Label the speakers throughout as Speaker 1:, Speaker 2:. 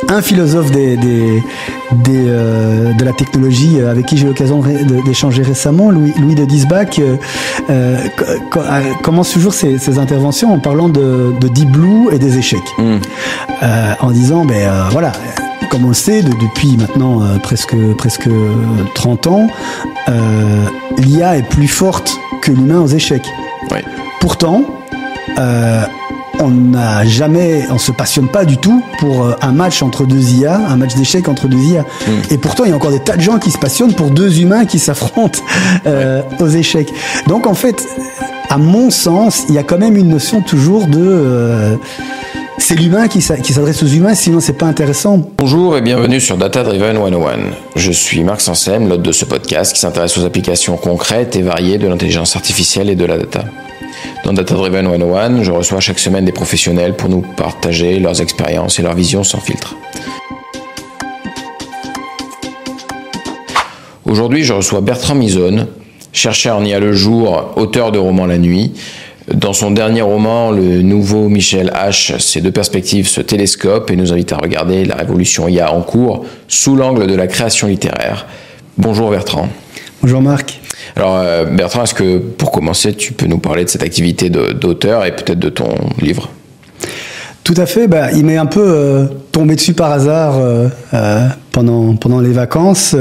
Speaker 1: un philosophe de la technologie avec qui j'ai eu l'occasion d'échanger récemment, Louis de Diesbach, commence toujours ses interventions en parlant de Deep Blue et des échecs. En disant, voilà, comme on le sait, depuis maintenant presque 30 ans, l'IA est plus forte que l'humain aux échecs.
Speaker 2: Oui.
Speaker 1: Pourtant, on se passionne pas du tout pour un match entre deux IA, un match d'échecs entre deux IA. Et pourtant, il y a encore des tas de gens qui se passionnent pour deux humains qui s'affrontent aux échecs. Donc, en fait, à mon sens, il y a quand même une notion toujours de c'est l'humain qui s'adresse aux humains, sinon c'est pas intéressant.
Speaker 2: Bonjour et bienvenue sur Data Driven 101. Je suis Marc Sansem, l'hôte de ce podcast qui s'intéresse aux applications concrètes et variées de l'intelligence artificielle et de la data. Dans Data Driven 101, je reçois chaque semaine des professionnels pour nous partager leurs expériences et leurs visions sans filtre. Aujourd'hui, je reçois Bertrand Misone, chercheur en IA le jour, auteur de roman La Nuit. Dans son dernier roman, le nouveau Michel H, ces deux perspectives se télescopent et nous invitent à regarder la révolution IA en cours sous l'angle de la création littéraire. Bonjour Bertrand.
Speaker 1: Bonjour Marc.
Speaker 2: Alors Bertrand, est-ce que pour commencer, tu peux nous parler de cette activité d'auteur et peut-être de ton livre ?
Speaker 1: Tout à fait. Il m'est un peu tombé dessus par hasard pendant les vacances,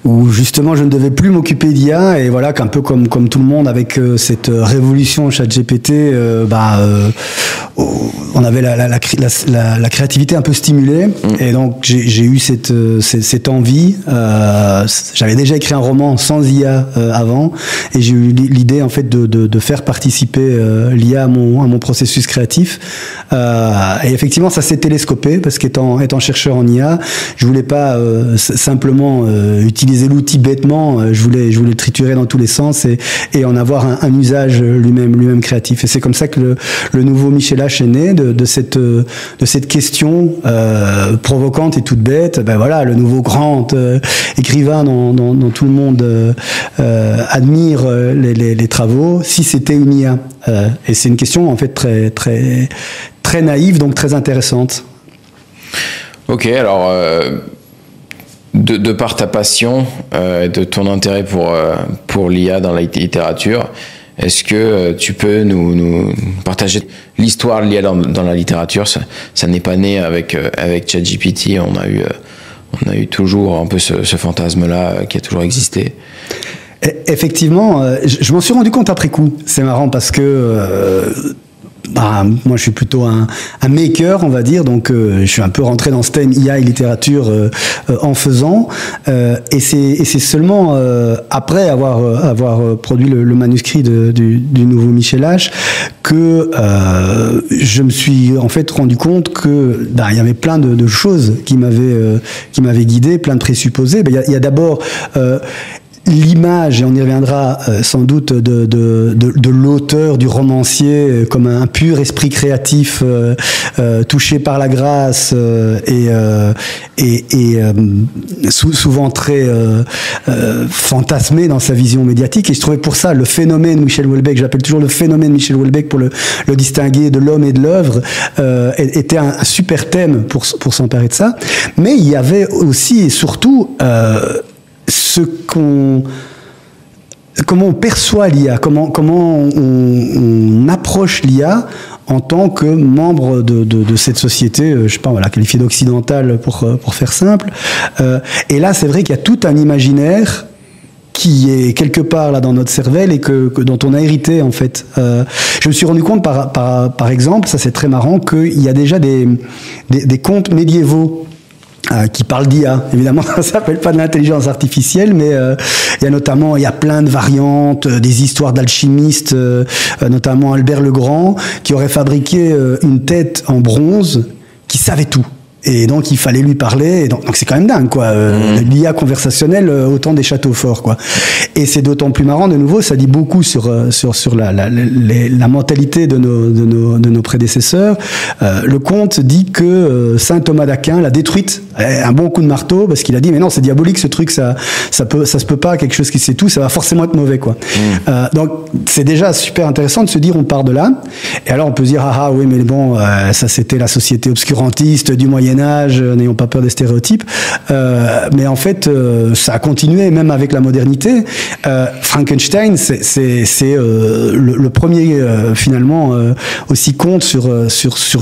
Speaker 1: où justement je ne devais plus m'occuper d'IA, et voilà qu'un peu comme tout le monde avec cette révolution ChatGPT, on avait la créativité un peu stimulée, et donc j'ai eu cette envie. J'avais déjà écrit un roman sans IA avant, et j'ai eu l'idée en fait de faire participer l'IA à mon processus créatif. Et effectivement, ça s'est télescopé parce qu'étant chercheur en IA, je voulais pas simplement utiliser l'outil bêtement. Je voulais le triturer dans tous les sens et en avoir un usage lui-même créatif. Et c'est comme ça que le nouveau Michel H est né de cette question provocante et toute bête. Voilà, le nouveau grand écrivain dont tout le monde admire les travaux. Si c'était une IA, et c'est une question en fait très très très naïve, donc très intéressante.
Speaker 2: Ok, alors de par ta passion, de ton intérêt pour l'IA dans la littérature, est-ce que tu peux nous partager l'histoire de l'IA dans la littérature ? Ça n'est pas né avec ChatGPT, on a eu toujours un peu ce fantasme-là qui a toujours existé.
Speaker 1: Effectivement, je m'en suis rendu compte après coup. C'est marrant parce que moi je suis plutôt un maker, on va dire, donc je suis un peu rentré dans ce thème IA et littérature en faisant, et c'est seulement après avoir produit le manuscrit du nouveau Michel H que je me suis en fait rendu compte que il y avait plein de choses qui m'avaient guidé, plein de présupposés. Il y a d'abord l'image, et on y reviendra sans doute, de l'auteur, du romancier, comme un pur esprit créatif touché par la grâce et souvent très fantasmé dans sa vision médiatique. Et je trouvais pour ça le phénomène Michel Houellebecq, j'appelle toujours le phénomène Michel Houellebecq pour le distinguer de l'homme et de l'œuvre, était un super thème pour s'emparer de ça. Mais il y avait aussi et surtout comment on perçoit l'IA, comment on approche l'IA en tant que membre de cette société, je sais pas, voilà, qualifiée d'occidentale pour faire simple. Et là, c'est vrai qu'il y a tout un imaginaire qui est quelque part là dans notre cervelle et dont on a hérité en fait. Je me suis rendu compte par exemple, ça c'est très marrant, qu'il y a déjà des contes médiévaux qui parle d'IA. Évidemment, ça s'appelle pas de l'intelligence artificielle, mais il y a plein de variantes, des histoires d'alchimistes, notamment Albert le Grand, qui aurait fabriqué une tête en bronze qui savait tout. Et donc, il fallait lui parler. Et donc c'est quand même dingue, quoi. L'IA conversationnelle au temps des châteaux forts, quoi. Et c'est d'autant plus marrant, de nouveau, ça dit beaucoup sur la mentalité de nos prédécesseurs. Le conte dit que saint Thomas d'Aquin l'a détruite, un bon coup de marteau, parce qu'il a dit, mais non, c'est diabolique, ce truc, ça se peut pas, quelque chose qui sait tout, ça va forcément être mauvais, quoi. Donc, c'est déjà super intéressant de se dire, on part de là. Et alors, on peut se dire, oui, mais bon, ça c'était la société obscurantiste du Moyen ménage, n'ayons pas peur des stéréotypes. Mais en fait, ça a continué même avec la modernité. Frankenstein, c'est le premier finalement aussi compte sur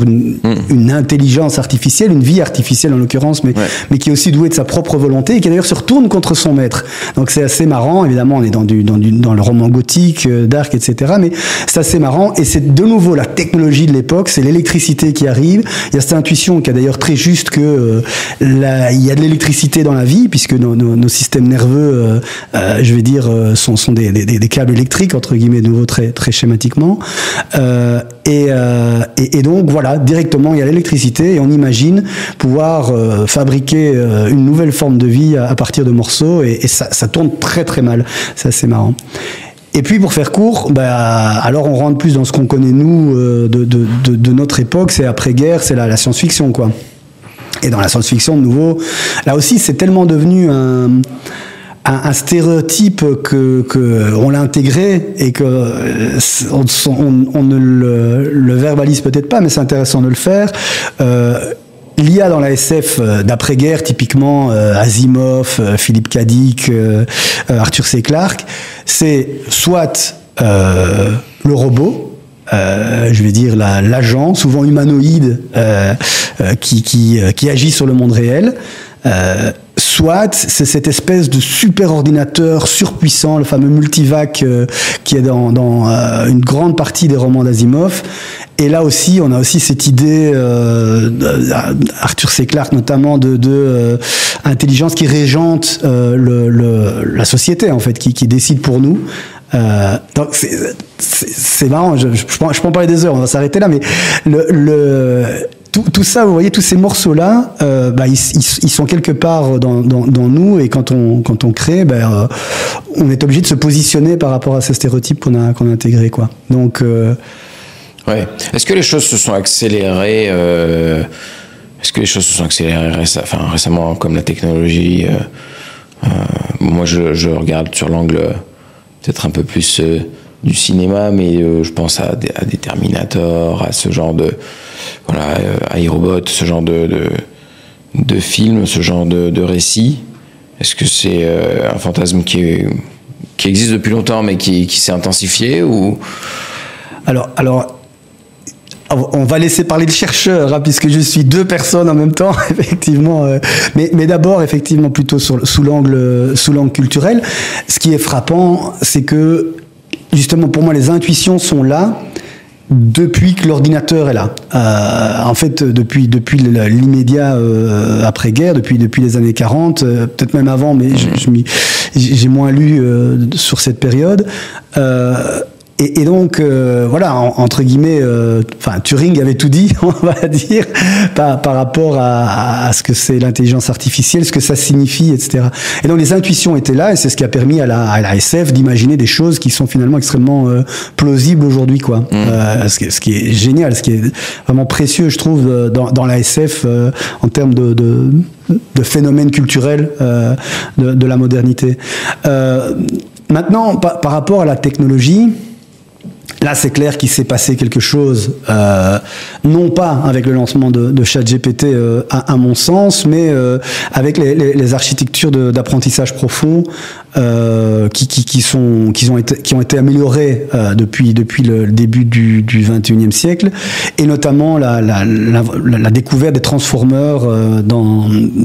Speaker 1: une intelligence artificielle, une vie artificielle en l'occurrence, mais qui est aussi douée de sa propre volonté et qui d'ailleurs se retourne contre son maître. Donc c'est assez marrant. Évidemment, on est dans le roman gothique, dark, etc. Mais c'est assez marrant et c'est de nouveau la technologie de l'époque, c'est l'électricité qui arrive. Il y a cette intuition qui est d'ailleurs très juste que il y a de l'électricité dans la vie puisque nos systèmes nerveux, je vais dire, sont des câbles électriques entre guillemets, de nouveau très très schématiquement. Et donc voilà, directement il y a l'électricité et on imagine pouvoir fabriquer une nouvelle forme de vie à partir de morceaux et ça tourne très très mal. C'est assez marrant. Et puis pour faire court, alors on rentre plus dans ce qu'on connaît nous de notre époque, c'est après-guerre, c'est la science-fiction quoi. Et dans la science-fiction de nouveau, là aussi c'est tellement devenu un stéréotype que on l'a intégré et que on ne le verbalise peut-être pas, mais c'est intéressant de le faire. L'IA dans la SF d'après-guerre, typiquement Asimov, Philippe K. Dick, Arthur C. Clarke, c'est soit le robot, je vais dire l'agent, souvent humanoïde, qui agit sur le monde réel, soit c'est cette espèce de super ordinateur surpuissant, le fameux multivac qui est dans une grande partie des romans d'Asimov. Et là aussi, on a aussi cette idée, Arthur C. Clarke notamment, de intelligence qui régente la société en fait, qui décide pour nous. Donc c'est marrant. Je peux en parler des heures. On va s'arrêter là, mais tout ça, vous voyez, tous ces morceaux-là, ils sont quelque part dans nous, et quand on crée, on est obligé de se positionner par rapport à ces stéréotypes qu'on a intégrés, quoi. Donc,
Speaker 2: ouais. Est-ce que les choses se sont accélérées récemment, comme la technologie moi, je regarde sur l'angle peut-être un peu plus du cinéma, mais je pense à des Terminator, à ce genre de iRobot, ce genre de film, ce genre de récit. Est-ce que c'est un fantasme qui existe depuis longtemps, mais qui s'est intensifié ou... Alors,
Speaker 1: on va laisser parler le chercheur, hein, puisque je suis deux personnes en même temps, effectivement. Mais d'abord, effectivement, plutôt sous l'angle culturel. Ce qui est frappant, c'est que, justement, pour moi, les intuitions sont là depuis que l'ordinateur est là. En fait, depuis l'immédiat après-guerre, depuis les années 40, peut-être même avant, mais j'ai moins lu sur cette période. Et donc, voilà, entre guillemets, Turing avait tout dit, on va dire, par rapport à ce que c'est l'intelligence artificielle, ce que ça signifie, etc. Et donc, les intuitions étaient là, et c'est ce qui a permis à la SF d'imaginer des choses qui sont finalement extrêmement plausibles aujourd'hui, quoi. Ce qui est génial, ce qui est vraiment précieux, je trouve, dans la SF, en termes de phénomènes culturels de la modernité. Maintenant, par rapport à la technologie, là, c'est clair qu'il s'est passé quelque chose, non pas avec le lancement de ChatGPT, à mon sens, mais avec les architectures d'apprentissage profond qui ont été améliorées depuis le début du XXIe siècle, et notamment la découverte des transformers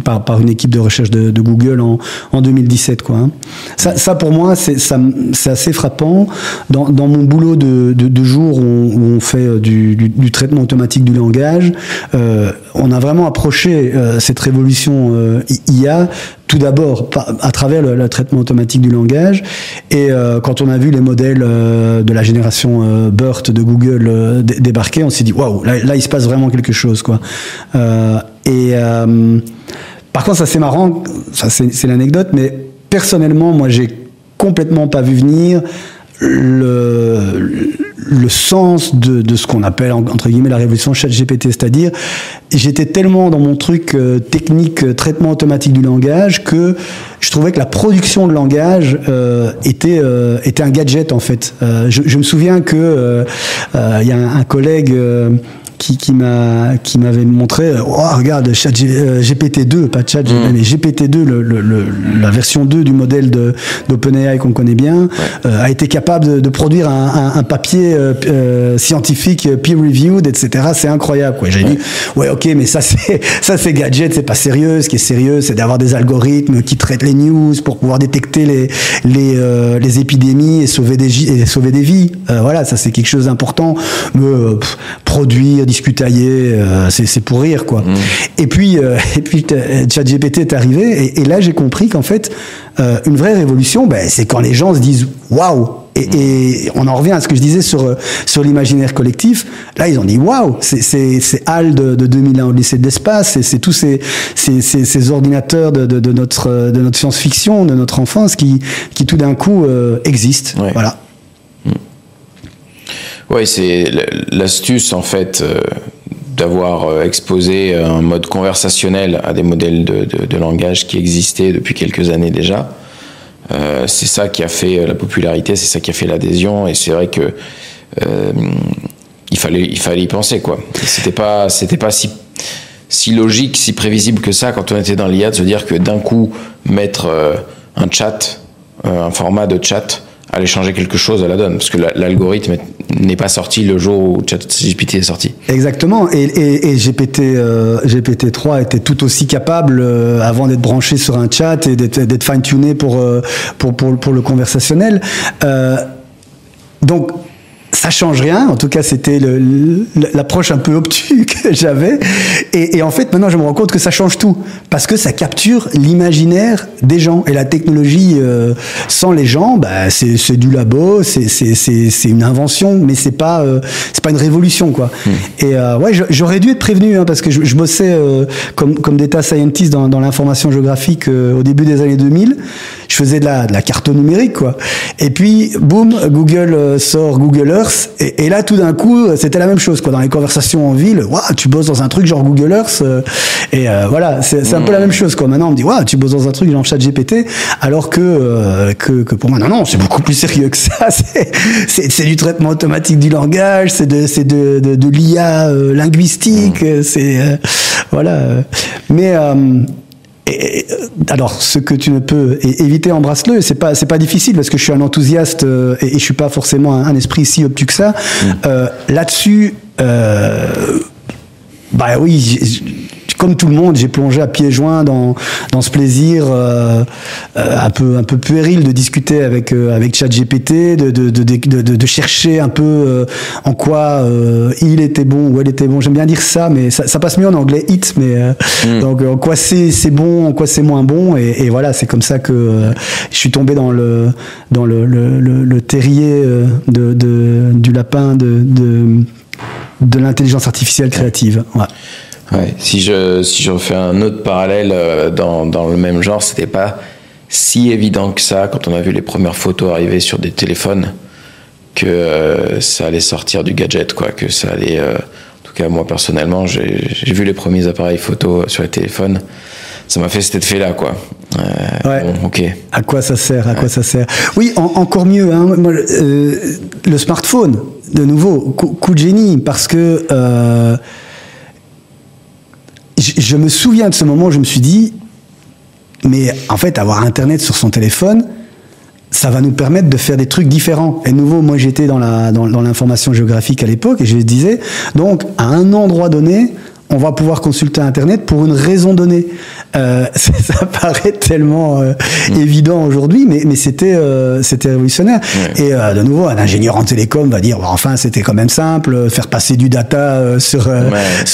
Speaker 1: par une équipe de recherche de Google en 2017, quoi. Hein. Ça pour moi, c'est assez frappant. Dans mon boulot de jour où on fait du traitement automatique du langage, on a vraiment approché cette révolution IA tout d'abord à travers le traitement automatique du langage, et quand on a vu les modèles de la génération BERT de Google débarquer, on s'est dit waouh, là il se passe vraiment quelque chose, quoi. Par contre, ça c'est marrant, ça c'est l'anecdote, mais personnellement, moi j'ai complètement pas vu venir le sens de ce qu'on appelle entre guillemets la révolution ChatGPT, c'est-à-dire j'étais tellement dans mon truc technique, traitement automatique du langage, que je trouvais que la production de langage était un gadget en fait. Je me souviens que il y a un collègue qui m'avait montré, regarde, GPT-2, pas Chat, mais GPT-2, la version 2 du modèle d'OpenAI qu'on connaît bien, a été capable de produire un papier scientifique peer-reviewed, etc. C'est incroyable, quoi. J'ai dit, ok, mais ça c'est gadget, c'est pas sérieux. Ce qui est sérieux, c'est d'avoir des algorithmes qui traitent les news pour pouvoir détecter les épidémies et sauver des vies. Voilà, ça c'est quelque chose d'important. Produire, discutailler, c'est pour rire, quoi. Et puis ChatGPT est arrivé, et là j'ai compris qu'en fait, une vraie révolution, c'est quand les gens se disent waouh. Et on en revient à ce que je disais sur l'imaginaire collectif. Là, ils ont dit waouh, c'est HAL de 2001 au lycée de l'espace, c'est tous ces ordinateurs de notre science-fiction, de notre enfance qui tout d'un coup existent. Ouais. Voilà.
Speaker 2: Oui, c'est l'astuce en fait d'avoir exposé un mode conversationnel à des modèles de langage qui existaient depuis quelques années déjà. C'est ça qui a fait la popularité, c'est ça qui a fait l'adhésion, et c'est vrai que il fallait y penser, quoi. C'était pas si logique, si prévisible que ça quand on était dans l'IA, de se dire que d'un coup mettre un chat, un format de chat allait changer quelque chose à la donne, parce que l'algorithme n'est pas sorti le jour où ChatGPT est sorti.
Speaker 1: Exactement, et GPT-3 était tout aussi capable avant d'être branché sur un chat et d'être fine-tuné pour le conversationnel. Donc ça change rien, en tout cas c'était l'approche un peu obtuse que j'avais, et en fait maintenant je me rends compte que ça change tout, parce que ça capture l'imaginaire des gens, et la technologie sans les gens, c'est du labo, c'est une invention, mais c'est pas une révolution, quoi. Et j'aurais dû être prévenu, hein, parce que je bossais comme data scientist dans l'information géographique au début des années 2000. Je faisais de la carte numérique, quoi. Et puis boum, Google sort Google Earth, et là tout d'un coup c'était la même chose, quoi. Dans les conversations en ville, tu bosses dans un truc genre Google Earth, et voilà, c'est un peu la même chose, quoi. Maintenant on me dit tu bosses dans un truc genre ChatGPT, alors que pour moi non, c'est beaucoup plus sérieux que ça. C'est du traitement automatique du langage, c'est de l'IA linguistique, voilà. Mais alors, ce que tu ne peux éviter, embrasse-le. C'est pas difficile, parce que je suis un enthousiaste et je suis pas forcément un esprit si obtus que ça. Là-dessus, oui, comme tout le monde, j'ai plongé à pieds joints dans ce plaisir un peu puéril de discuter avec ChatGPT, de chercher un peu en quoi il était bon ou elle était bon. J'aime bien dire ça, mais ça passe mieux en anglais, it, mais donc en quoi c'est bon, en quoi c'est moins bon, et voilà, c'est comme ça que je suis tombé dans le terrier du lapin de l'intelligence artificielle créative. Ouais.
Speaker 2: Ouais, si je refais un autre parallèle dans le même genre, c'était pas si évident que ça quand on a vu les premières photos arriver sur des téléphones que ça allait sortir du gadget, quoi, que ça allait. En tout cas, moi personnellement, j'ai vu les premiers appareils photo sur les téléphones. Ça m'a fait cet effet-là, quoi. Bon, ok.
Speaker 1: À quoi ça sert ? Quoi ça sert ? Oui, encore mieux. Hein, moi, le smartphone, de nouveau, coup de génie, parce que. Je me souviens de ce moment où je me suis dit, mais en fait, avoir Internet sur son téléphone, ça va nous permettre de faire des trucs différents. Et de nouveau, moi, j'étais dans l'information géographique à l'époque, et je disais, donc, à un endroit donné, on va pouvoir consulter Internet pour une raison donnée. Ça paraît tellement évident aujourd'hui, mais c'était révolutionnaire. Ouais. Et de nouveau, un ingénieur en télécom va dire, enfin, c'était quand même simple, faire passer du data sur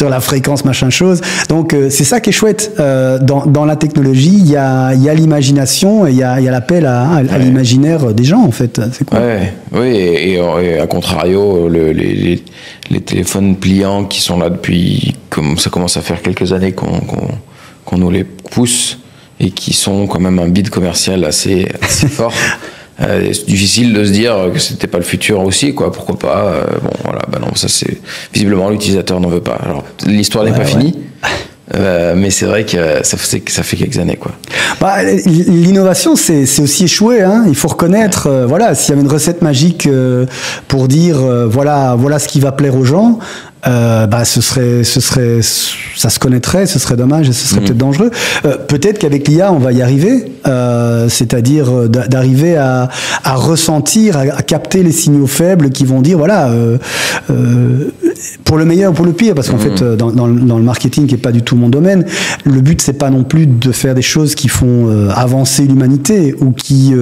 Speaker 1: la fréquence, machin chose. Donc, c'est ça qui est chouette. Dans la technologie, il y a l'imagination, et il y a l'appel à l'imaginaire des gens, en fait. C'est cool.
Speaker 2: Oui, et à contrario, les téléphones pliants qui sont là depuis, comme ça commence à faire quelques années qu'on nous les pousse, et qui sont quand même un bid commercial assez fort. C'est difficile de se dire que c'était pas le futur aussi, quoi. Pourquoi pas bon, voilà, non, ça c'est visiblement l'utilisateur n'en veut pas. Alors l'histoire n'est pas finie. Mais c'est vrai que ça fait quelques années, quoi.
Speaker 1: L'innovation, c'est aussi échoué, hein. Il faut reconnaître, voilà, s'il y avait une recette magique pour dire voilà ce qui va plaire aux gens, ça se connaîtrait, ce serait dommage et ce serait peut-être dangereux. Peut-être qu'avec l'IA, on va y arriver, c'est-à-dire d'arriver à ressentir, à capter les signaux faibles qui vont dire, voilà, pour le meilleur ou pour le pire, parce qu'en fait, dans le marketing, qui n'est pas du tout mon domaine, le but, c'est pas non plus de faire des choses qui font avancer l'humanité ou qui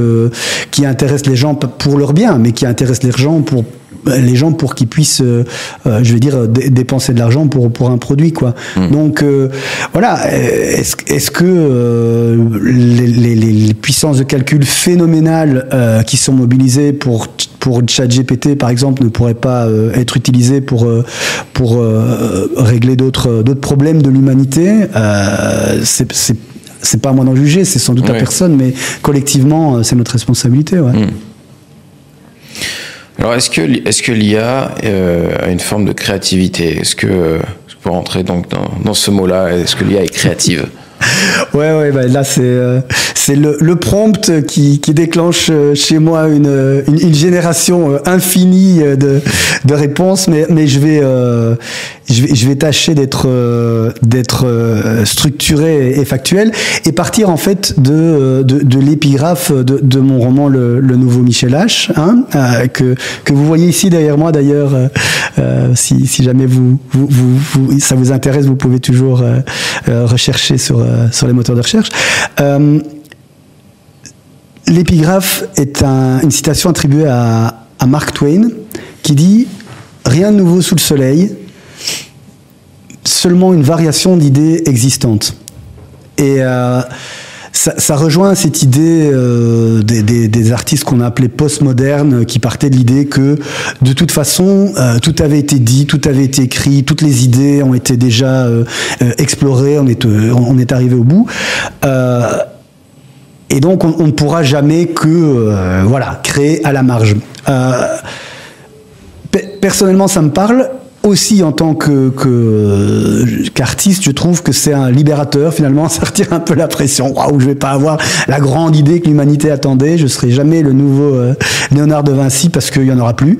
Speaker 1: intéressent les gens pour leur bien, mais qui intéressent les gens pour qu'ils puissent, je vais dire, dépenser de l'argent pour un produit, quoi. Donc voilà, est-ce que les puissances de calcul phénoménales qui sont mobilisées pour ChatGPT, par exemple, ne pourraient pas être utilisées pour régler d'autres problèmes de l'humanité? C'est pas à moi d'en juger, c'est sans doute à personne, mais collectivement, c'est notre responsabilité. Ouais.
Speaker 2: Alors, est-ce que l'IA a une forme de créativité? Est-ce que, pour rentrer donc dans ce mot-là, est-ce que l'IA est créative?
Speaker 1: Ouais, bah là c'est le prompt qui déclenche chez moi une génération infinie de réponses, mais je vais tâcher d'être structuré et factuel et partir en fait de l'épigraphe de mon roman le nouveau Michel H, hein, que vous voyez ici derrière moi d'ailleurs. Si jamais ça vous intéresse, vous pouvez toujours rechercher sur les moteurs de recherche. L'épigraphe est une citation attribuée à Mark Twain qui dit « Rien de nouveau sous le soleil, seulement une variation d'idées existantes ». Et ça rejoint cette idée des artistes qu'on a appelés postmodernes, qui partaient de l'idée que de toute façon tout avait été dit, tout avait été écrit, toutes les idées ont été déjà explorées, on est arrivé au bout. Et donc on ne pourra jamais que créer à la marge. Personnellement, ça me parle. Aussi en tant qu'artiste, je trouve que c'est un libérateur, finalement, ça retire un peu la pression. Waouh, je vais pas avoir la grande idée que l'humanité attendait, je serai jamais le nouveau Léonard de Vinci parce qu'il y en aura plus.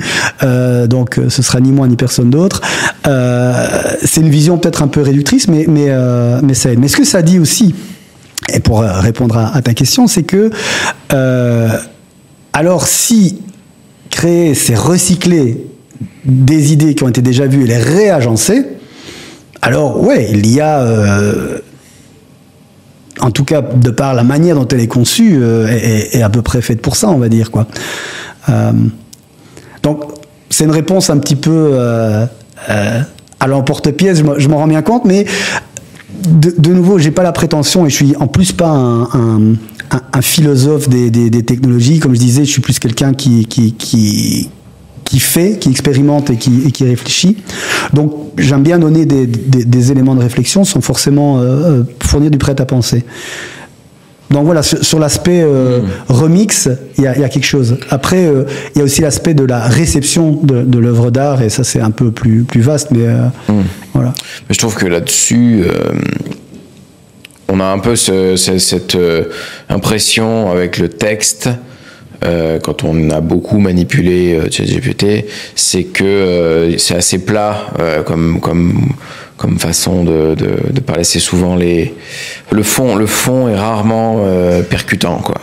Speaker 1: Donc ce sera ni moi ni personne d'autre. C'est une vision peut-être un peu réductrice, mais ça aide. Mais ce que ça dit aussi, et pour répondre à ta question, c'est que alors si créer, c'est recycler des idées qui ont été déjà vues et les réagencer, alors ouais, il y a, en tout cas de par la manière dont elle est conçue, est à peu près faite pour ça, on va dire, quoi. Donc c'est une réponse un petit peu à l'emporte-pièce, je m'en rends bien compte, mais de nouveau, j'ai pas la prétention, et je suis en plus pas un philosophe des technologies, comme je disais, je suis plus quelqu'un qui fait, qui expérimente et qui réfléchit. Donc j'aime bien donner des éléments de réflexion sans forcément fournir du prêt-à-penser. Donc voilà, sur l'aspect remix, il y a quelque chose. Après, il y a aussi l'aspect de la réception de l'œuvre d'art, et ça c'est un peu plus vaste, mais voilà.
Speaker 2: Mais je trouve que là-dessus, on a un peu cette impression avec le texte, quand on a beaucoup manipulé ChatGPT, c'est que c'est assez plat comme façon de parler. C'est souvent le fond est rarement percutant, quoi.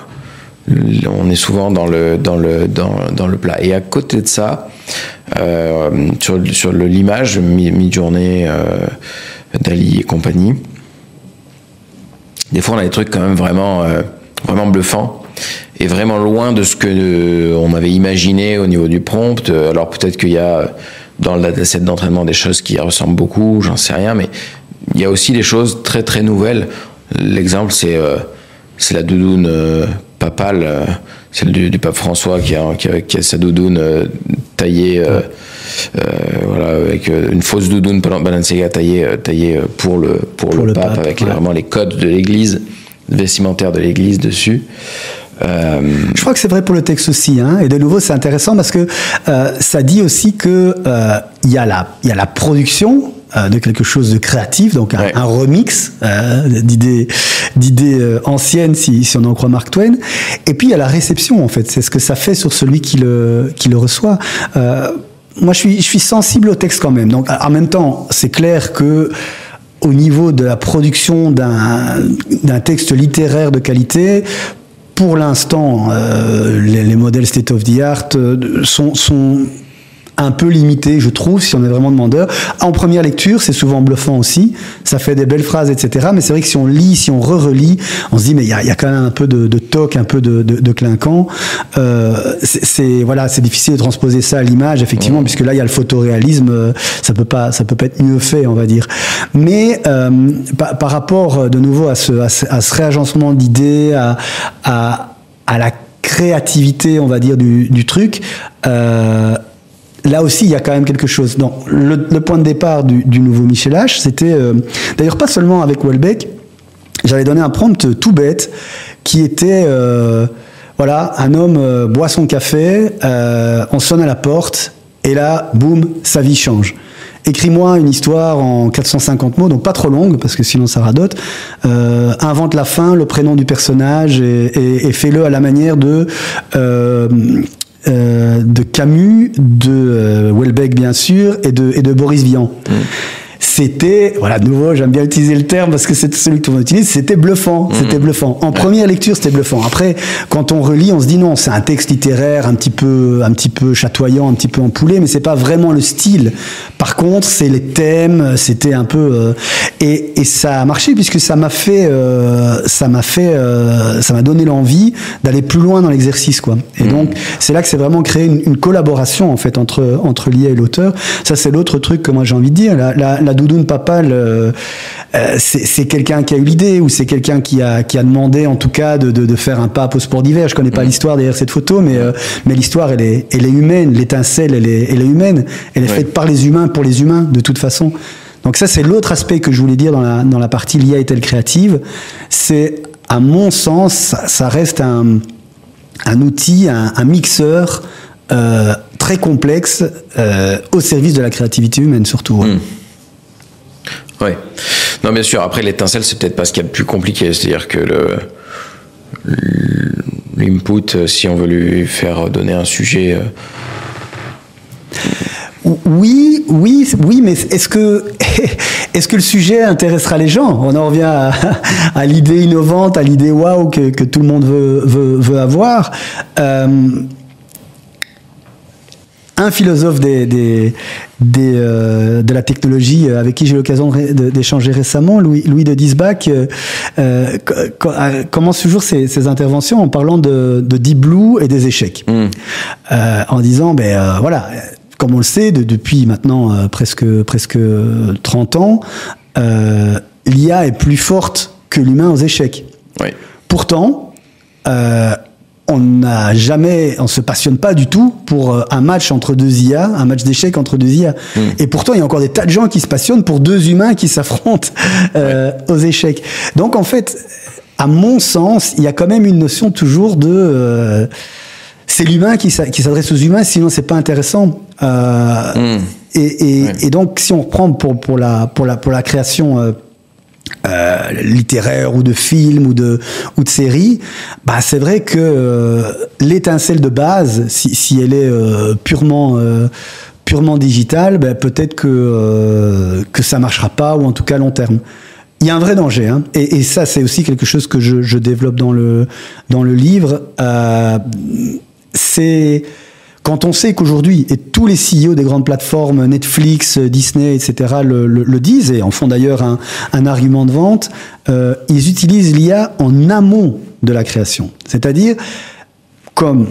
Speaker 2: On est souvent dans le plat. Et à côté de ça, sur l'image Midjourney, Dali et compagnie, des fois on a des trucs quand même vraiment bluffants et vraiment loin de ce que on avait imaginé au niveau du prompt. Alors peut-être qu'il y a dans le dataset d'entraînement des choses qui ressemblent beaucoup, j'en sais rien, mais il y a aussi des choses très très nouvelles. L'exemple c'est la doudoune papale, celle du pape François qui a sa doudoune taillée, voilà, avec une fausse doudoune Balenciaga taillée pour le pape, avec vraiment les codes de l'église, vestimentaire de l'église dessus.
Speaker 1: Je crois que c'est vrai pour le texte aussi, hein. Et de nouveau c'est intéressant parce que ça dit aussi que il y a la production de quelque chose de créatif, donc un remix d'idées anciennes, si on en croit Mark Twain. Et puis il y a la réception, en fait, c'est ce que ça fait sur celui qui le reçoit. moi, je suis sensible au texte quand même. Donc, en même temps, c'est clair que au niveau de la production d'un texte littéraire de qualité, pour l'instant, les modèles state of the art sont un peu limité, je trouve, si on est vraiment demandeur. En première lecture, c'est souvent bluffant aussi. Ça fait des belles phrases, etc. Mais c'est vrai que si on lit, si on relit, on se dit, mais il y a quand même un peu de toc, un peu de clinquant. C'est difficile de transposer ça à l'image, effectivement, puisque là, il y a le photoréalisme. Ça peut pas être mieux fait, on va dire. Mais par rapport, de nouveau, à ce réagencement d'idées, à la créativité, on va dire, du truc, là aussi, il y a quand même quelque chose. Non, le point de départ du nouveau Michel H, c'était d'ailleurs pas seulement avec Houellebecq. J'avais donné un prompt tout bête qui était voilà, un homme boit son café, on sonne à la porte et là, boum, sa vie change. Écris-moi une histoire en 450 mots, donc pas trop longue parce que sinon ça radote. Invente la fin, le prénom du personnage et fais-le à la manière de Camus, de Houellebecq bien sûr, et de Boris Vian. C'était, voilà, de nouveau, j'aime bien utiliser le terme parce que c'est celui que tout le monde utilise, c'était bluffant, c'était bluffant. En première lecture, c'était bluffant. Après, quand on relit, on se dit non, c'est un texte littéraire un petit peu chatoyant, un petit peu empoulé, mais c'est pas vraiment le style. Par contre, c'est les thèmes, c'était un peu, et ça a marché puisque ça m'a donné l'envie d'aller plus loin dans l'exercice, quoi. Et donc, c'est là que c'est vraiment créé une collaboration, en fait, entre l'IA et l'auteur. Ça, c'est l'autre truc que moi j'ai envie de dire. La doudoune papale, c'est quelqu'un qui a eu l'idée ou c'est quelqu'un qui a demandé en tout cas de faire un pape au sport d'hiver. Je connais pas l'histoire derrière cette photo, mais l'histoire elle est humaine, l'étincelle elle est humaine, elle est faite par les humains pour les humains de toute façon. Donc ça c'est l'autre aspect que je voulais dire dans la partie l'IA est-elle créative. C'est à mon sens ça reste un outil, un mixeur très complexe au service de la créativité humaine surtout. Ouais.
Speaker 2: Ouais. Non, bien sûr. Après, l'étincelle, c'est peut-être pas ce qu'il y a de plus compliqué. C'est-à-dire que l'input, si on veut lui faire donner un sujet.
Speaker 1: Oui, mais est-ce que le sujet intéressera les gens? On en revient à l'idée innovante, à l'idée waouh que tout le monde veut avoir. Un philosophe de la technologie avec qui j'ai eu l'occasion d'échanger récemment, Louis de Diesbach, commence toujours ses interventions en parlant de Deep Blue et des échecs. En disant, voilà, comme on le sait, depuis maintenant presque 30 ans, l'IA est plus forte que l'humain aux échecs. Oui. Pourtant, on se passionne pas du tout pour un match entre deux IA, un match d'échecs entre deux IA. Et pourtant, il y a encore des tas de gens qui se passionnent pour deux humains qui s'affrontent aux échecs. Donc, en fait, à mon sens, il y a quand même une notion toujours de... c'est l'humain qui s'adresse aux humains, sinon c'est pas intéressant. Et donc, si on reprend pour la création... littéraire ou de film ou de série, c'est vrai que l'étincelle de base, si elle est purement digitale, peut-être que ça marchera pas, ou en tout cas à long terme. Il y a un vrai danger, hein. Et ça c'est aussi quelque chose que je développe dans le livre. C'est quand on sait qu'aujourd'hui, et tous les CEO des grandes plateformes, Netflix, Disney, etc., le disent, et en font d'ailleurs un argument de vente, ils utilisent l'IA en amont de la création. C'est-à-dire, comme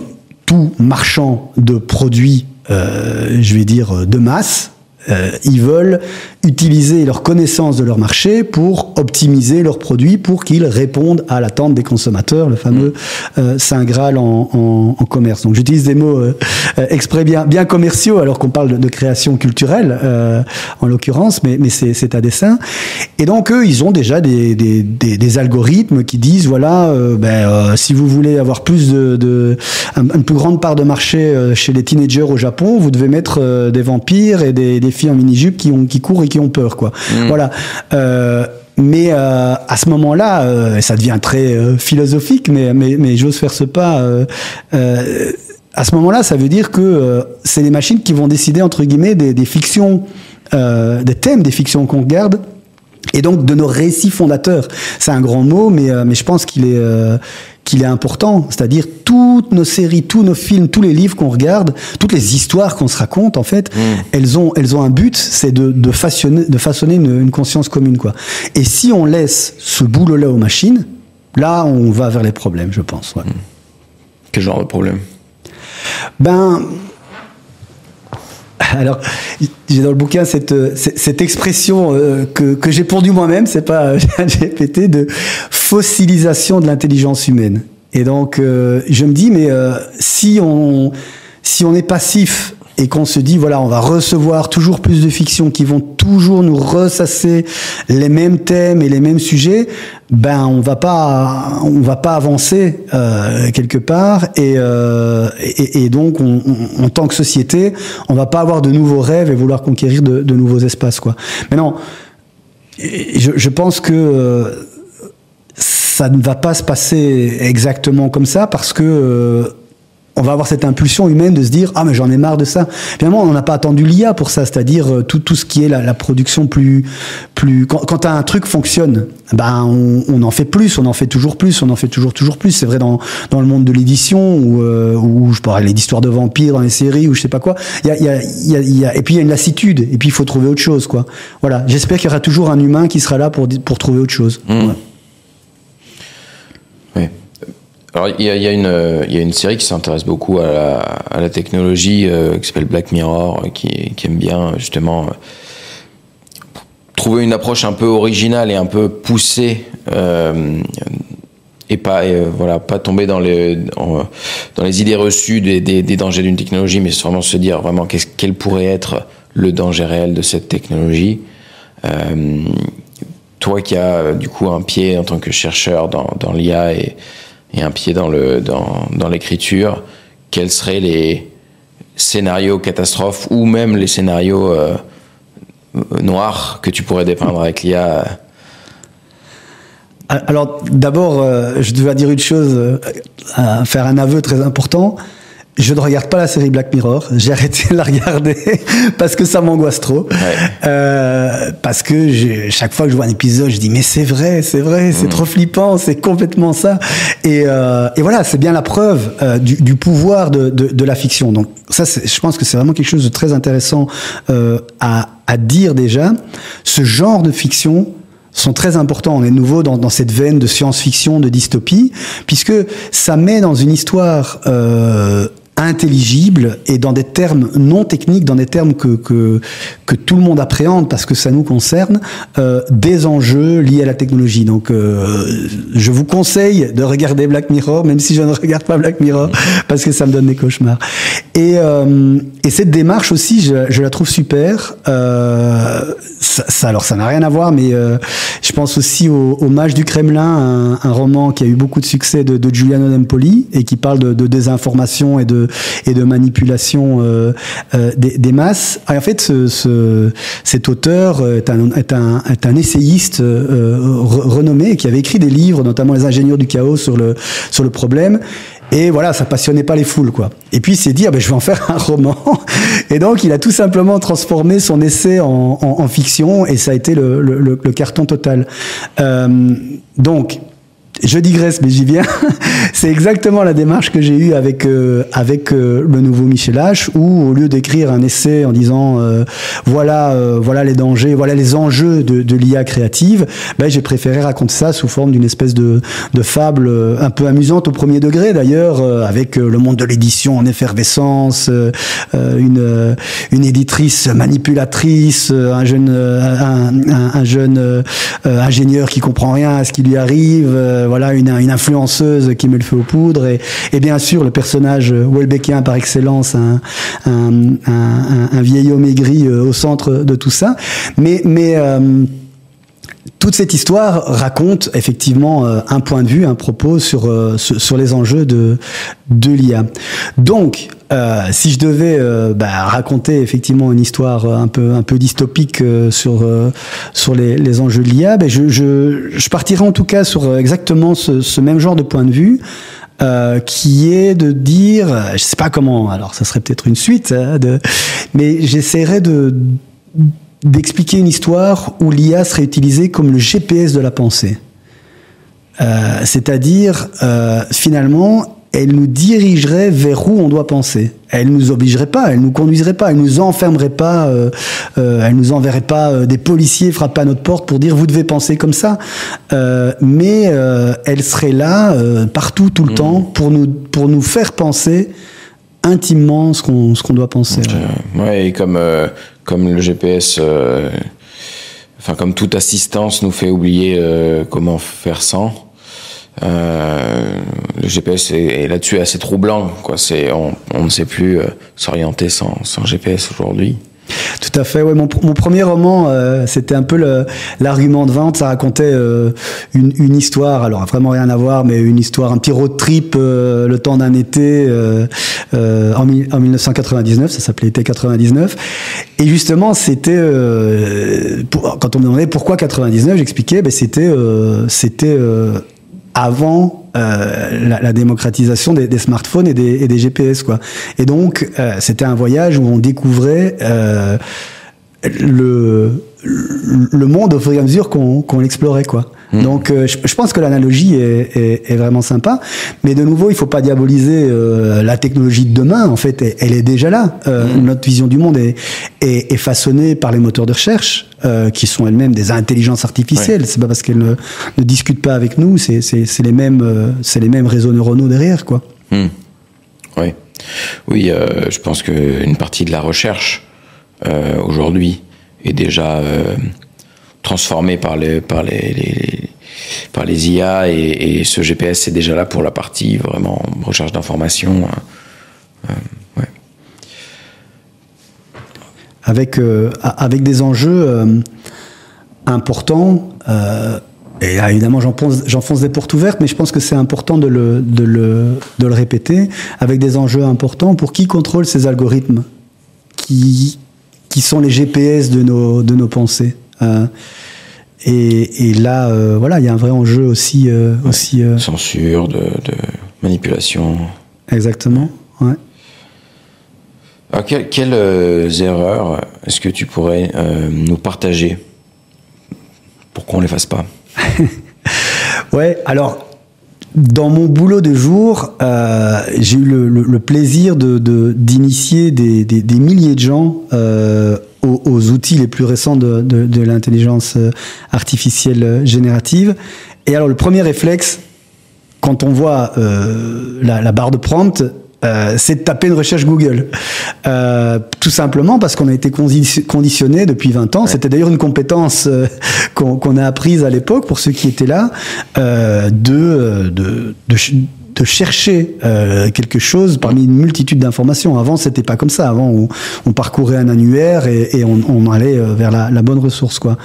Speaker 1: tout marchand de produits, je vais dire, de masse, ils veulent utiliser leur connaissance de leur marché pour optimiser leurs produits pour qu'ils répondent à l'attente des consommateurs, le fameux Saint Graal en commerce. Donc j'utilise des mots exprès bien commerciaux alors qu'on parle de création culturelle en l'occurrence, mais c'est à dessein. Et donc eux, ils ont déjà des algorithmes qui disent voilà, si vous voulez avoir une plus grande part de marché chez les teenagers au Japon, vous devez mettre des vampires et des filles en mini-jupe qui courent et qui ont peur, quoi. Voilà. Mais à ce moment-là, ça devient très philosophique, mais j'ose faire ce pas. à ce moment-là, ça veut dire que c'est les machines qui vont décider, entre guillemets, des fictions, des thèmes des fictions qu'on regarde, et donc de nos récits fondateurs. C'est un grand mot, mais je pense qu'il est important. C'est-à-dire toutes nos séries, tous nos films, tous les livres qu'on regarde, toutes les histoires qu'on se raconte, en fait, elles ont un but, c'est de façonner une conscience commune, quoi. Et si on laisse ce boulot-là aux machines, là, on va vers les problèmes, je pense. Ouais.
Speaker 2: Quel genre de problème?
Speaker 1: Alors, j'ai dans le bouquin cette expression que j'ai pondue moi-même, c'est pas GPT, de fossilisation de l'intelligence humaine. Et donc, je me dis, mais si on est passif et qu'on se dit, voilà, on va recevoir toujours plus de fictions qui vont toujours nous ressasser les mêmes thèmes et les mêmes sujets, on va pas avancer quelque part, et donc en tant que société, on va pas avoir de nouveaux rêves et vouloir conquérir de nouveaux espaces, quoi. Mais non, je pense que ça ne va pas se passer exactement comme ça, parce que on va avoir cette impulsion humaine de se dire, ah mais j'en ai marre de ça. Finalement, on n'a pas attendu l'IA pour ça, c'est-à-dire tout ce qui est la production plus quand un truc fonctionne, on en fait plus, on en fait toujours plus, on en fait toujours plus. C'est vrai dans le monde de l'édition, où je parlais d'histoires de vampires dans les séries, ou je sais pas quoi. Et puis il y a une lassitude, et puis il faut trouver autre chose, quoi. Voilà. J'espère qu'il y aura toujours un humain qui sera là pour trouver autre chose. Ouais.
Speaker 2: Alors, il y a une série qui s'intéresse beaucoup à la technologie, qui s'appelle Black Mirror, qui aime bien, justement, trouver une approche un peu originale et un peu poussée, et pas tomber dans les idées reçues des dangers d'une technologie, mais vraiment se dire vraiment quel pourrait être le danger réel de cette technologie. Toi qui as, du coup, un pied en tant que chercheur dans l'IA et un pied dans l'écriture, quels seraient les scénarios catastrophes ou même les scénarios noirs que tu pourrais dépeindre avec l'IA?
Speaker 1: Alors d'abord, je dois dire une chose, faire un aveu très important. Je ne regarde pas la série Black Mirror. J'ai arrêté de la regarder parce que ça m'angoisse trop. Ouais. Parce que chaque fois que je vois un épisode, je dis mais c'est vrai, c'est trop flippant, c'est complètement ça. Et voilà, c'est bien la preuve du pouvoir de la fiction. Donc ça, je pense que c'est vraiment quelque chose de très intéressant à dire déjà. Ce genre de fiction sont très importants. On est de nouveau dans cette veine de science-fiction, de dystopie, puisque ça met dans une histoire intelligible et dans des termes non techniques, dans des termes que tout le monde appréhende parce que ça nous concerne, des enjeux liés à la technologie. Donc je vous conseille de regarder Black Mirror, même si je ne regarde pas Black Mirror, parce que ça me donne des cauchemars. Et cette démarche aussi, je la trouve super. Alors ça n'a rien à voir, mais je pense aussi au Mage du Kremlin, un roman qui a eu beaucoup de succès de Giuliano Empoli et qui parle de désinformation et de manipulation des masses. Et en fait, cet auteur est un essayiste renommé qui avait écrit des livres, notamment Les Ingénieurs du Chaos, sur le problème. Et voilà, ça passionnait pas les foules, quoi. Et puis il s'est dit, je vais en faire un roman. Et donc il a tout simplement transformé son essai en fiction, et ça a été le carton total. Donc, je digresse, mais j'y viens. C'est exactement la démarche que j'ai eue avec le nouveau Michel H, où au lieu d'écrire un essai en disant voilà les dangers, voilà les enjeux de l'IA créative, j'ai préféré raconter ça sous forme d'une espèce de fable un peu amusante au premier degré d'ailleurs, avec le monde de l'édition en effervescence, une éditrice manipulatrice, un jeune ingénieur qui comprend rien à ce qui lui arrive, voilà une influenceuse qui met le feu aux poudres, et bien sûr le personnage Houellebecquien par excellence, un vieil homme aigri au centre de tout ça, mais toute cette histoire raconte effectivement un point de vue, un propos sur les enjeux de l'IA. Donc, si je devais raconter effectivement une histoire un peu dystopique sur les enjeux de l'IA, je partirais en tout cas sur exactement ce même genre de point de vue, qui est de dire, je sais pas comment, alors ça serait peut-être une suite, hein, mais j'essaierai d'expliquer une histoire où l'IA serait utilisée comme le GPS de la pensée. C'est-à-dire, finalement, elle nous dirigerait vers où on doit penser. Elle nous obligerait pas, elle nous conduirait pas, elle nous enfermerait pas, elle nous enverrait pas des policiers frapper à notre porte pour dire vous devez penser comme ça. Mais elle serait là partout, tout le temps, pour nous faire penser intimement ce qu'on doit penser.
Speaker 2: Ouais, et comme le GPS, enfin comme toute assistance nous fait oublier comment faire sans. Le GPS est là-dessus assez troublant, quoi. On ne sait plus s'orienter sans GPS aujourd'hui.
Speaker 1: Tout à fait. Ouais, mon premier roman, c'était un peu l'argument de vente. Ça racontait une histoire, alors vraiment rien à voir, mais une histoire, un petit road trip le temps d'un été en 1999. Ça s'appelait Été 99. Et justement, c'était quand on me demandait pourquoi 99, j'expliquais, ben c'était avant la démocratisation des smartphones et des GPS, quoi. Et donc, c'était un voyage où on découvrait le monde au fur et à mesure qu'on l'explorait, quoi. Donc, je pense que l'analogie est vraiment sympa, mais de nouveau, il faut pas diaboliser la technologie de demain. En fait, elle est déjà là. Notre vision du monde est façonnée par les moteurs de recherche, qui sont elles-mêmes des intelligences artificielles. Ouais. C'est pas parce qu'elles ne discutent pas avec nous, c'est les mêmes réseaux neuronaux derrière, quoi.
Speaker 2: Oui, je pense qu'une partie de la recherche aujourd'hui est déjà transformée par les IA, et ce GPS c'est déjà là pour la partie vraiment recherche d'informations. Ouais.
Speaker 1: Avec des enjeux importants, et là, évidemment j'enfonce des portes ouvertes, mais je pense que c'est important de le répéter, avec des enjeux importants pour qui contrôle ces algorithmes qui sont les GPS de nos pensées. Et là, voilà, il y a un vrai enjeu aussi.
Speaker 2: Censure, de manipulation.
Speaker 1: Exactement, ouais.
Speaker 2: Alors, quelles erreurs est-ce que tu pourrais nous partager pour qu'on ne les fasse pas?
Speaker 1: Ouais, alors, dans mon boulot de jour, j'ai eu le plaisir d'initier des milliers de gens aux outils les plus récents de l'intelligence artificielle générative. Et alors, le premier réflexe, quand on voit la barre de prompt, c'est de taper une recherche Google. Tout simplement parce qu'on a été conditionné depuis 20 ans. Ouais. C'était d'ailleurs une compétence qu'on a apprise à l'époque, pour ceux qui étaient là, de chercher quelque chose parmi une multitude d'informations. Avant, c'était pas comme ça. Avant, on parcourait un annuaire et on allait vers la bonne ressource, quoi.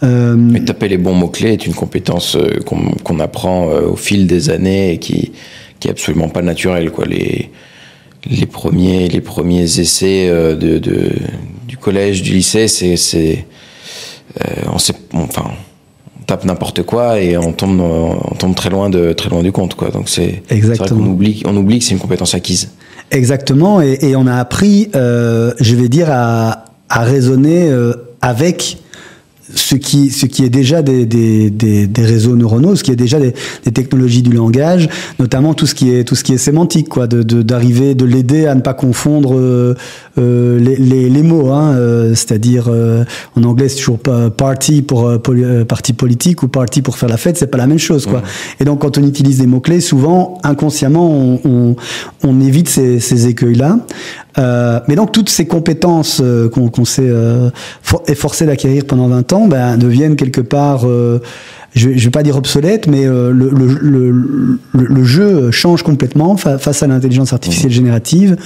Speaker 2: Mais taper les bons mots-clés est une compétence qu'on apprend au fil des années et qui est absolument pas naturelle, quoi. Les premiers essais du collège, du lycée, on tape n'importe quoi et on tombe très loin du compte, quoi. Donc c'est vrai qu'on oublie que c'est une compétence acquise.
Speaker 1: Exactement, et on a appris, je vais dire, à raisonner avec ce qui est déjà des réseaux neuronaux, ce qui est déjà des technologies du langage, notamment tout ce qui est sémantique, quoi, d'arriver, de l'aider à ne pas confondre les mots, hein, c'est-à-dire en anglais c'est toujours party pour parti politique ou party pour faire la fête, c'est pas la même chose, quoi. Et donc quand on utilise des mots clés, souvent inconsciemment on évite ces écueils-là. Mais donc toutes ces compétences qu'on s'est efforcé d'acquérir pendant 20 ans, deviennent quelque part, je vais pas dire obsolètes, mais le jeu change complètement face à l'intelligence artificielle générative,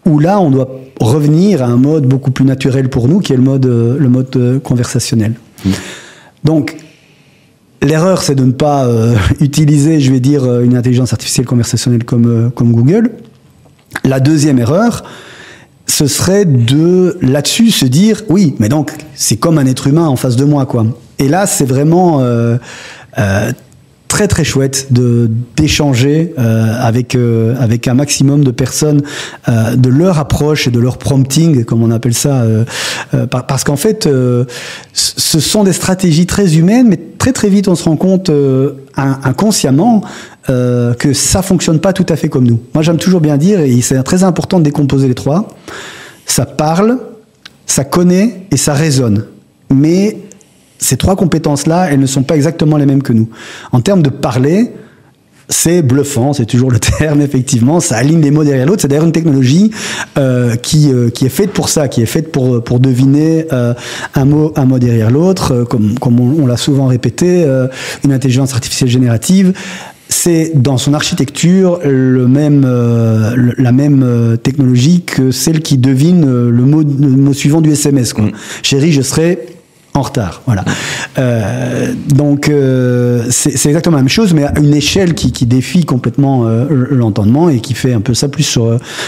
Speaker 1: où là on doit revenir à un mode beaucoup plus naturel pour nous, qui est le mode conversationnel. Donc l'erreur, c'est de ne pas utiliser, je vais dire, une intelligence artificielle conversationnelle comme Google. La deuxième erreur, ce serait là-dessus se dire, oui, mais donc, c'est comme un être humain en face de moi, quoi. Et là, c'est vraiment très très chouette d'échanger avec un maximum de personnes, de leur approche et de leur prompting, comme on appelle ça, parce qu'en fait, ce sont des stratégies très humaines, mais très très vite on se rend compte inconsciemment que ça fonctionne pas tout à fait comme nous. Moi, j'aime toujours bien dire, et c'est très important de décomposer les trois. Ça parle, ça connaît et ça raisonne. Mais ces trois compétences-là, elles ne sont pas exactement les mêmes que nous. En termes de parler, c'est bluffant, c'est toujours le terme, effectivement, ça aligne les mots derrière l'autre. C'est d'ailleurs une technologie qui est faite pour ça, qui est faite pour deviner un mot derrière l'autre, comme on l'a souvent répété, une intelligence artificielle générative. C'est dans son architecture la même technologie que celle qui devine le mot suivant du SMS, quoi. Chérie, je serai en retard, voilà. Donc c'est exactement la même chose, mais à une échelle qui défie complètement l'entendement et qui fait un peu ça plus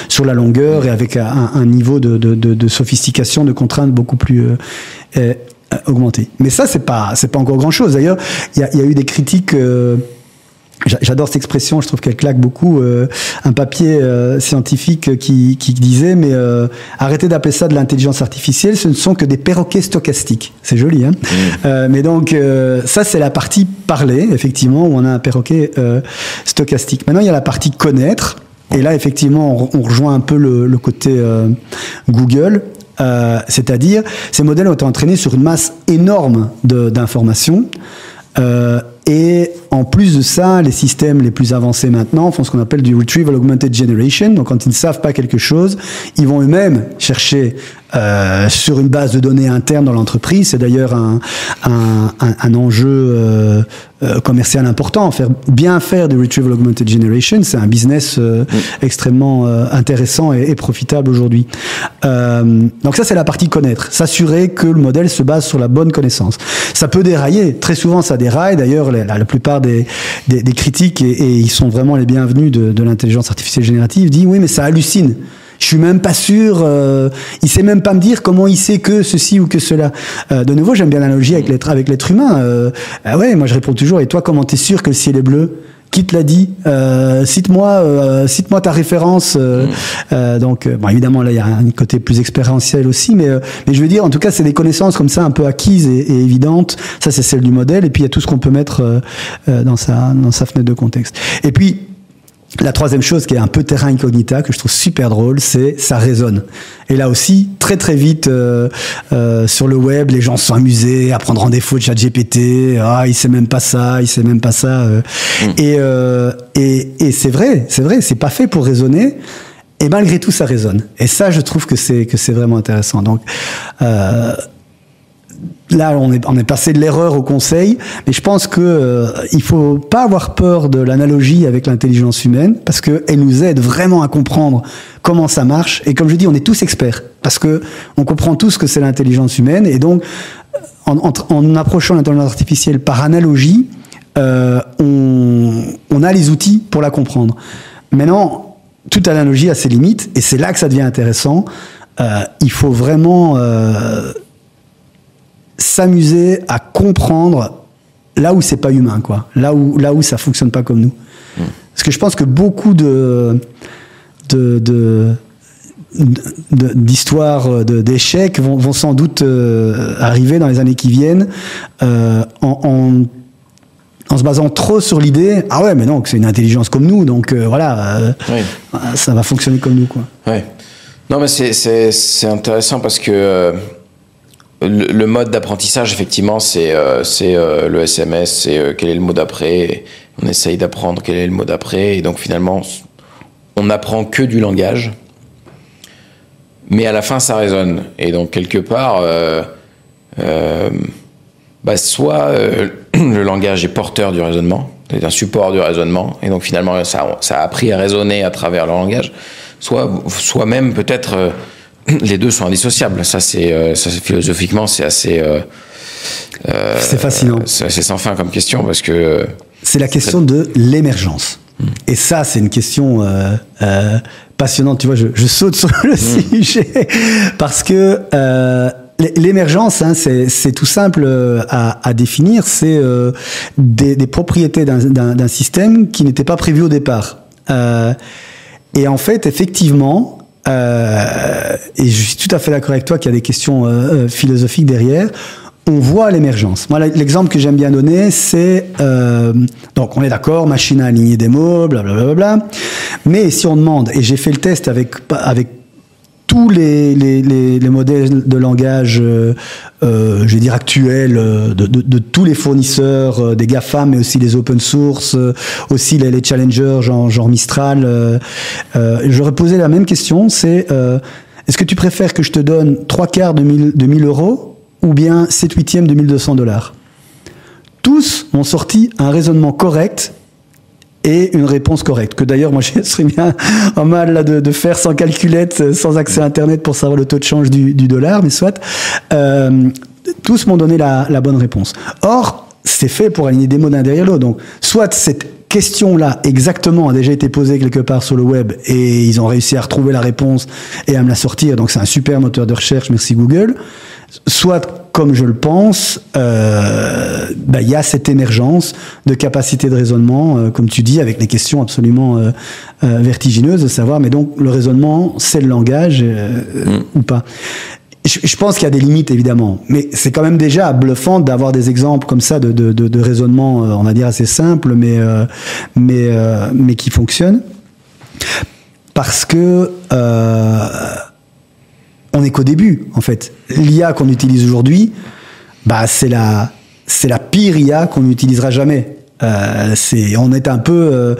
Speaker 1: sur la longueur et avec un niveau de sophistication, de contrainte beaucoup plus augmenté. Mais ça, c'est pas encore grand chose. D'ailleurs, il y a eu des critiques. J'adore cette expression, je trouve qu'elle claque beaucoup. Un papier scientifique qui disait, mais arrêtez d'appeler ça de l'intelligence artificielle, ce ne sont que des perroquets stochastiques. C'est joli, hein. Mais donc, ça, c'est la partie parler, effectivement, où on a un perroquet stochastique. Maintenant, il y a la partie connaître, et là, effectivement, on rejoint un peu le côté Google. C'est-à-dire, ces modèles ont été entraînés sur une masse énorme d'informations. Et en plus de ça, les systèmes les plus avancés maintenant font ce qu'on appelle du Retrieval Augmented Generation. Donc quand ils ne savent pas quelque chose, ils vont eux-mêmes chercher sur une base de données interne dans l'entreprise. C'est d'ailleurs un enjeu commercial important. Bien faire du Retrieval Augmented Generation, c'est un business extrêmement intéressant et profitable aujourd'hui. Donc ça, c'est la partie connaître. S'assurer que le modèle se base sur la bonne connaissance. Ça peut dérailler. Très souvent, ça déraille. D'ailleurs, la plupart des critiques, et ils sont vraiment les bienvenus de l'intelligence artificielle générative, disent oui, mais ça hallucine. Je suis même pas sûr, il sait même pas me dire comment il sait que ceci ou que cela. De nouveau, j'aime bien l'analogie avec l'être humain. Ouais, moi je réponds toujours, et toi, comment t'es sûr que le ciel est bleu ? Qui te l'a dit ? Cite-moi ta référence. Donc, bon, évidemment, là, il y a un côté plus expérientiel aussi, mais je veux dire, en tout cas, c'est des connaissances comme ça, un peu acquises et évidentes. Ça, c'est celle du modèle. Et puis, il y a tout ce qu'on peut mettre dans sa fenêtre de contexte. Et puis, la troisième chose qui est un peu terra incognita, que je trouve super drôle, c'est ça résonne. Et là aussi, très très vite, sur le web, les gens se sont amusés à prendre en défaut de ChatGPT. Ah, il sait même pas ça, il sait même pas ça. Et c'est vrai, c'est pas fait pour raisonner. Et malgré tout, ça résonne. Et ça, je trouve que c'est vraiment intéressant. Donc, là, on est passé de l'erreur au conseil, mais je pense que il faut pas avoir peur de l'analogie avec l'intelligence humaine, parce que elle nous aide vraiment à comprendre comment ça marche. Et comme je dis, on est tous experts, parce que on comprend tous que c'est l'intelligence humaine, et donc en approchant l'intelligence artificielle par analogie, on a les outils pour la comprendre. Maintenant, toute analogie a ses limites, et c'est là que ça devient intéressant. Il faut vraiment s'amuser à comprendre là où c'est pas humain, quoi. Là où ça fonctionne pas comme nous. Parce que je pense que beaucoup d'histoires d'échecs vont sans doute arriver dans les années qui viennent en se basant trop sur l'idée, ah ouais, mais non, que c'est une intelligence comme nous, donc voilà, ça va fonctionner comme nous, quoi.
Speaker 2: Ouais. Non, mais c'est intéressant parce que le mode d'apprentissage, effectivement, c'est le SMS, c'est quel est le mot d'après. On essaye d'apprendre quel est le mot d'après, et donc finalement, on n'apprend que du langage, mais à la fin, ça résonne. Et donc quelque part, soit le langage est porteur du raisonnement, c'est un support du raisonnement, et donc finalement, ça a appris à raisonner à travers le langage. Soit même peut-être les deux sont indissociables. Ça c'est philosophiquement, c'est assez.
Speaker 1: C'est fascinant.
Speaker 2: C'est sans fin comme question, parce que.
Speaker 1: C'est la question de l'émergence. Et ça, c'est une question passionnante. Tu vois, je saute sur le sujet parce que l'émergence, hein, c'est tout simple à définir. C'est des propriétés d'un système qui n'étaient pas prévues au départ. Et en fait, effectivement, et je suis tout à fait d'accord avec toi qu'il y a des questions philosophiques derrière. On voit l'émergence. Moi, l'exemple que j'aime bien donner, c'est donc on est d'accord, machine à aligner des mots, blablabla. Mais si on demande, et j'ai fait le test avec tous les modèles de langage, je vais dire actuels, de tous les fournisseurs, des GAFA, mais aussi les open source, aussi les challengers, genre Mistral. J'aurais posé la même question, c'est est-ce que tu préfères que je te donne 3/4 de 1000 euros ou bien 7/8 de $1,200? Tous m'ont sorti un raisonnement correct et une réponse correcte, que d'ailleurs, moi, je serais bien en mal là, de faire sans calculette, sans accès à Internet pour savoir le taux de change du dollar, mais soit. Tous m'ont donné la bonne réponse. Or, c'est fait pour aligner des mots d'un derrière l'autre. Donc, soit cette question-là, exactement, a déjà été posée quelque part sur le web et ils ont réussi à retrouver la réponse et à me la sortir. Donc, c'est un super moteur de recherche, merci Google. Soit, comme je le pense, y a cette émergence de capacité de raisonnement, comme tu dis, avec des questions absolument vertigineuses, de savoir, mais donc le raisonnement, c'est le langage ou pas. Je pense qu'il y a des limites, évidemment, mais c'est quand même déjà bluffant d'avoir des exemples comme ça de raisonnement, on va dire, assez simple, mais qui fonctionnent. Parce que on n'est qu'au début, en fait. L'IA qu'on utilise aujourd'hui, c'est la pire IA qu'on n'utilisera jamais. On est un peu,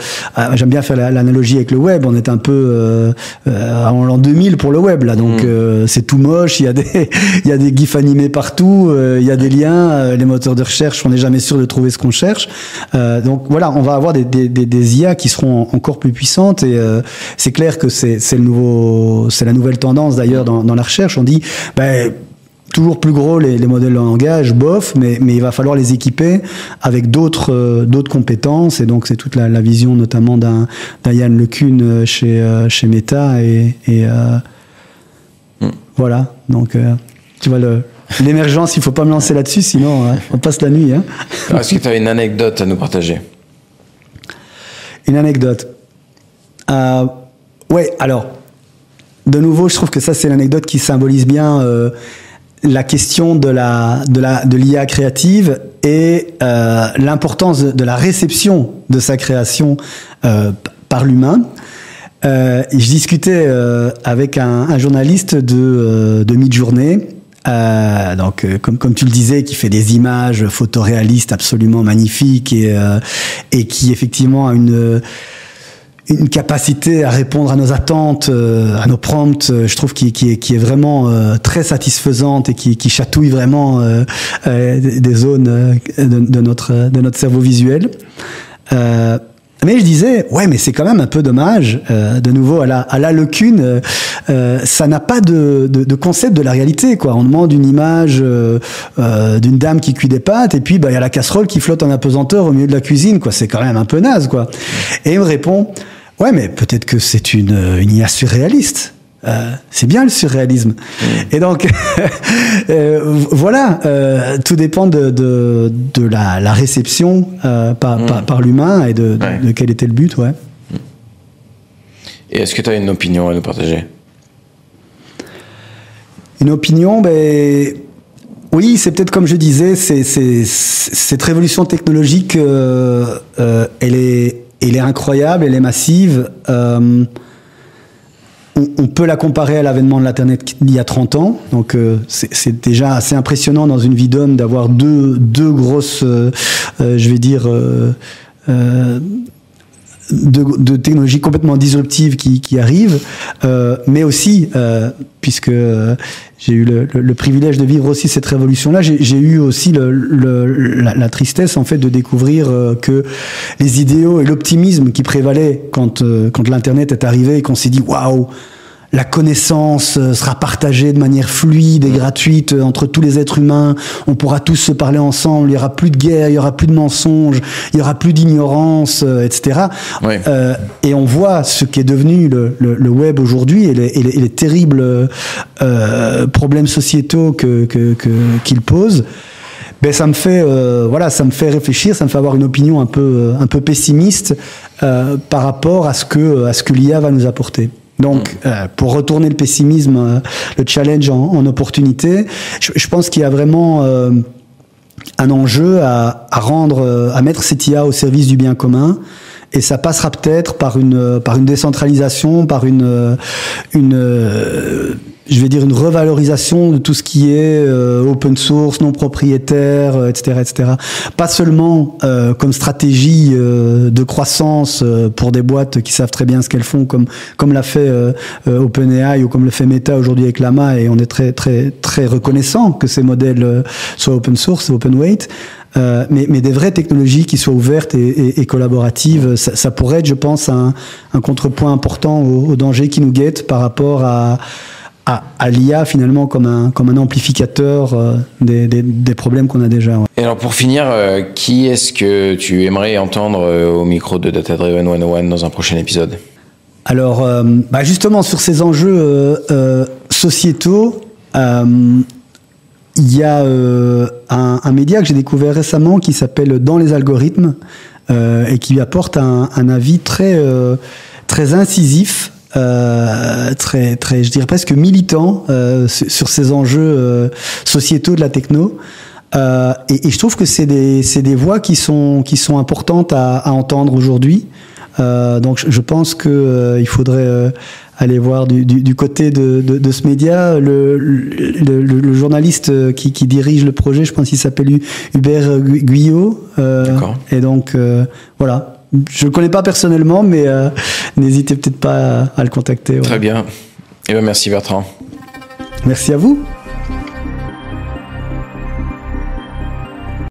Speaker 1: j'aime bien faire l'analogie avec le web, on est un peu en l'an 2000 pour le web là, donc c'est tout moche, il y a des gifs animés partout, il y a des liens, les moteurs de recherche, on n'est jamais sûr de trouver ce qu'on cherche, donc voilà, on va avoir des IA qui seront encore plus puissantes et c'est clair que c'est la nouvelle tendance d'ailleurs dans la recherche. On dit toujours plus gros les modèles de langage, bof, mais il va falloir les équiper avec d'autres compétences, et donc c'est toute la vision notamment d'un Yann LeCun chez Meta et voilà, donc tu vois l'émergence, il faut pas me lancer là-dessus, sinon on passe la nuit. Hein.
Speaker 2: Est-ce que tu as une anecdote à nous partager?
Speaker 1: Une anecdote. Ouais, alors de nouveau, je trouve que ça c'est l'anecdote qui symbolise bien la question de l'IA créative et l'importance de la réception de sa création par l'humain. Je discutais avec un journaliste de Midjourney, donc comme tu le disais, qui fait des images photoréalistes absolument magnifiques et qui effectivement a une capacité à répondre à nos attentes, à nos prompts, je trouve qui est vraiment très satisfaisante et qui chatouille vraiment des zones de notre cerveau visuel. Mais je disais, ouais, mais c'est quand même un peu dommage, de nouveau à la LeCun, ça n'a pas de concept de la réalité, quoi. On demande une image d'une dame qui cuit des pâtes, et puis il y a la casserole qui flotte en apesanteur au milieu de la cuisine, quoi. C'est quand même un peu naze, quoi. Et il me répond, ouais, mais peut-être que c'est une IA surréaliste. C'est bien le surréalisme. Et donc, voilà, tout dépend de la réception par l'humain et de quel était le but, ouais.
Speaker 2: Et est-ce que tu as une opinion à nous partager?
Speaker 1: Une opinion, oui, c'est peut-être comme je disais, cette révolution technologique, elle est incroyable, elle est massive. On peut la comparer à l'avènement de l'Internet il y a 30 ans. Donc, c'est déjà assez impressionnant dans une vie d'homme d'avoir deux grosses, je vais dire, de technologies complètement disruptives qui arrivent. Mais aussi, puisque j'ai eu le privilège de vivre aussi cette révolution-là, j'ai eu aussi la tristesse, en fait, de découvrir que les idéaux et l'optimisme qui prévalaient quand l'Internet est arrivé et qu'on s'est dit « Waouh !» la connaissance sera partagée de manière fluide et gratuite entre tous les êtres humains. On pourra tous se parler ensemble. Il y aura plus de guerre, il y aura plus de mensonges, il y aura plus d'ignorance, etc.
Speaker 2: Oui.
Speaker 1: Et on voit ce qu'est devenu le web aujourd'hui et les terribles problèmes sociétaux qu'il pose. Ben ça me fait ça me fait réfléchir, ça me fait avoir une opinion un peu pessimiste par rapport à ce que l'IA va nous apporter. Donc, pour retourner le pessimisme, le challenge en opportunité, je pense qu'il y a vraiment un enjeu à mettre cette IA au service du bien commun. Et ça passera peut-être par une décentralisation, par une revalorisation de tout ce qui est open source, non propriétaire, etc., etc. Pas seulement comme stratégie de croissance pour des boîtes qui savent très bien ce qu'elles font, comme l'a fait OpenAI ou comme le fait Meta aujourd'hui avec Llama, et on est très très très reconnaissant que ces modèles soient open source, open weight. Mais des vraies technologies qui soient ouvertes et collaboratives, ça pourrait être, je pense, un contrepoint important au danger qui nous guette par rapport à l'IA finalement comme un amplificateur des problèmes qu'on a déjà. Ouais.
Speaker 2: Et alors pour finir, qui est-ce que tu aimerais entendre au micro de Data Driven 101 dans un prochain épisode?
Speaker 1: Alors justement sur ces enjeux sociétaux, il y a un média que j'ai découvert récemment qui s'appelle Dans les algorithmes et qui apporte un avis très incisif, très je dirais presque militant sur ces enjeux sociétaux de la techno. Et je trouve que c'est des voix qui sont importantes à entendre aujourd'hui. Donc je pense que il faudrait aller voir du côté de ce média le journaliste qui dirige le projet, je pense qu'il s'appelle Hubert Guyot. Et donc voilà. Je le connais pas personnellement, mais n'hésitez peut-être pas à le contacter. Ouais.
Speaker 2: Très bien. Et bien merci Bertrand.
Speaker 1: Merci à vous.